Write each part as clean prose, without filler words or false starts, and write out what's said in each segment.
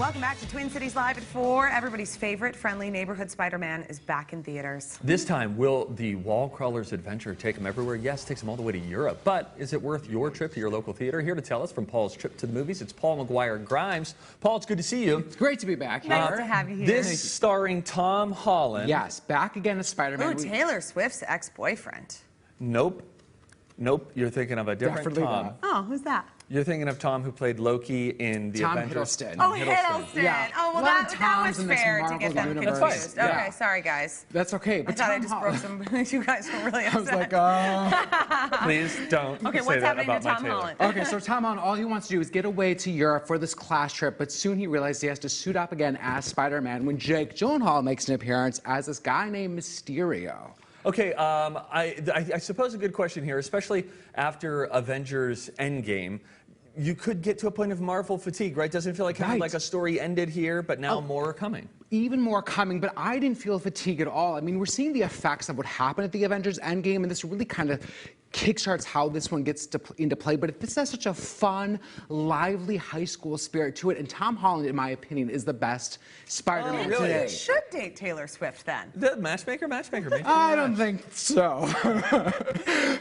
Welcome back to Twin Cities Live at 4. Everybody's favorite friendly neighborhood Spider-Man is back in theaters. This time, will the Wall Crawler's adventure take him everywhere? Yes, takes him all the way to Europe. But is it worth your trip to your local theater? Here to tell us from Paul's Trip to the Movies, it's Paul McGuire Grimes. Paul, it's good to see you. It's great to be back here. Nice to have you here. This starring Tom Holland. Yes, back again as Spider-Man. Ooh, Taylor Swift's ex-boyfriend. Nope. Nope, you're thinking of a different Definitely Tom. not. Oh, who's that? You're thinking of Tom who played Loki in the Tom Avengers. Hiddleston. Oh, Hiddleston. Yeah. Oh, well, A lot of that was Toms in this fair to Marvel get them universe. confused. That's fine. Okay, Yeah. sorry, guys. That's okay. I But thought I Tom just Holland- broke some. You guys were really upset. I was like, Please don't Okay, say what's that happening to about my Tom Taylor. Holland? Okay, so Tom Holland, all he wants to do is get away to Europe for this class trip, but soon he realized he has to suit up again as Spider-Man when Jake Gyllenhaal makes an appearance as this guy named Mysterio. Okay, I suppose a good question here, especially after Avengers Endgame. You could get to a point of Marvel fatigue, right? Doesn't it feel like kind of Right. like a story ended here, but now more are coming? Even more coming, but I didn't feel fatigue at all. I mean, we're seeing the effects of what happened at the Avengers Endgame, and this really kind of kickstarts how this one gets into play. But this has such a fun, lively high school spirit to it, and Tom Holland, in my opinion, is the best Spider-Man really? today. You should date Taylor Swift then. The matchmaker, maybe. I don't think so.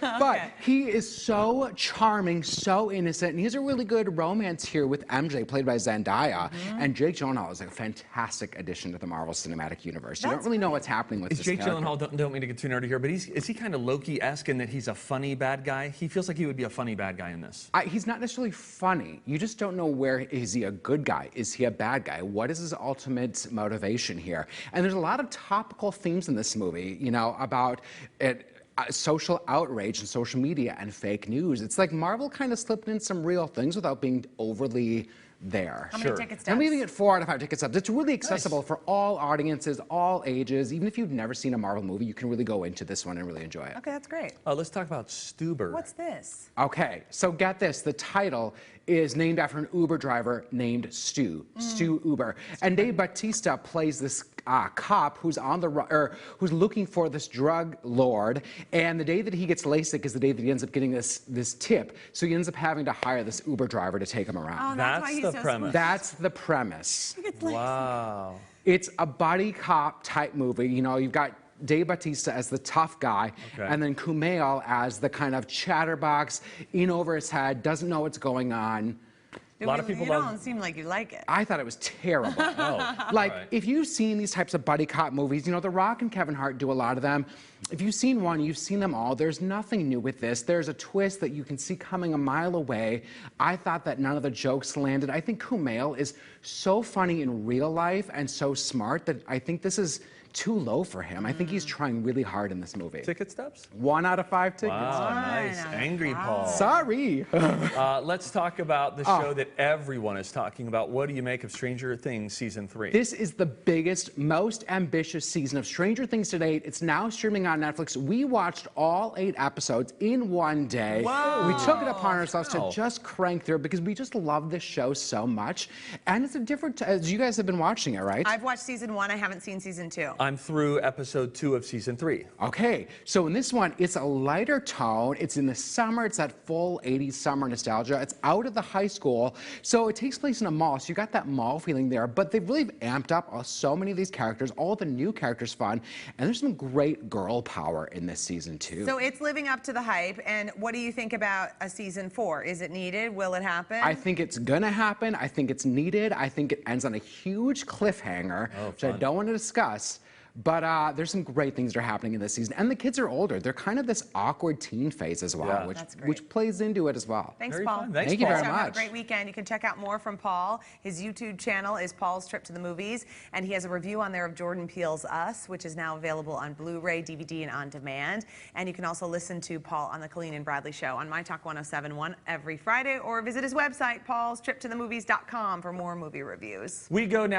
But he is so charming, so innocent, and he has a really good romance here with MJ, played by Zendaya. And Jake Gyllenhaal is a fantastic addition to the Marvel Cinematic Universe. You don't really know what's happening with Is this Jake character. Gyllenhaal, don't mean to get too nerdy here, but is he kind of Loki-esque in that he's a funny bad guy? He feels like he would be a funny bad guy in this. He's not necessarily funny. You just don't know where, is he a good guy? Is he a bad guy? What is his ultimate motivation here? And there's a lot of topical themes in this movie, you know, about social outrage and social media and fake news. It's like Marvel kind of slipped in some real things without being overly there. How many ticket stubs? I'm leaving it 4 out of 5 ticket stubs. It's really accessible for all audiences, all ages. Even if you've never seen a Marvel movie, you can really go into this one and really enjoy it. Okay, that's great. Let's talk about Stuber. What's this? Okay, so get this. The title is named after an Uber driver named Stu Uber. And Dave Bautista plays this cop who's on the who's looking for this drug lord. And the day that he gets LASIK is the day that he ends up getting this tip. So he ends up having to hire this Uber driver to take him around. Oh, that's why he's the so premise. sweet. That's the premise. Wow. It's a buddy cop type movie. You know, you've got Dave Bautista as the tough guy, and then Kumail as the kind of chatterbox, in over his head, doesn't know what's going on. A lot of people You don't seem like you like it. I thought it was terrible. Like, if you've seen these types of buddy cop movies, you know, The Rock and Kevin Hart do a lot of them. If you've seen one, you've seen them all. There's nothing new with this. There's a twist that you can see coming a mile away. I thought that none of the jokes landed. I think Kumail is so funny in real life and so smart that I think this is too low for him. I think he's trying really hard in this movie. ticket stubs? 1 out of 5 tickets. Wow, nice. Angry Paul. Sorry. Let's talk about the show that everyone is talking about. What do you make of Stranger Things Season 3? This is the biggest, most ambitious season of Stranger Things to date. It's now streaming on Netflix. We watched all 8 episodes in one day. Wow. We took it upon ourselves Wow. to just crank through because we just love this show so much. And it's a different, as you guys have been watching it, right? I've watched season 1. I haven't seen season 2. I'm through episode 2 of Season 3. Okay, so in this one, it's a lighter tone. It's in the summer. It's that full 80s summer nostalgia. It's out of the high school. So it takes place in a mall. So you got that mall feeling there. But they've really amped up so many of these characters. All the new characters fun. And there's some great girl power in this season, too. So it's living up to the hype. And what do you think about a season 4? Is it needed? Will it happen? I think it's going to happen. I think it's needed. I think it ends on a huge cliffhanger, which I don't want to discuss. But there's some great things that are happening in this season. And the kids are older. They're kind of this awkward teen phase as well, Yeah. which plays into it as well. Thanks, Very Paul. fun. Thanks, Thank you Paul. very So much. have a great weekend. You can check out more from Paul. His YouTube channel is Paul's Trip to the Movies, and he has a review on there of Jordan Peele's Us, which is now available on Blu-ray, DVD, and on demand. And you can also listen to Paul on the Colleen and Bradley Show on My Talk 107.1 every Friday, or visit his website, paulstriptothemovies.com, for more movie reviews. We go now.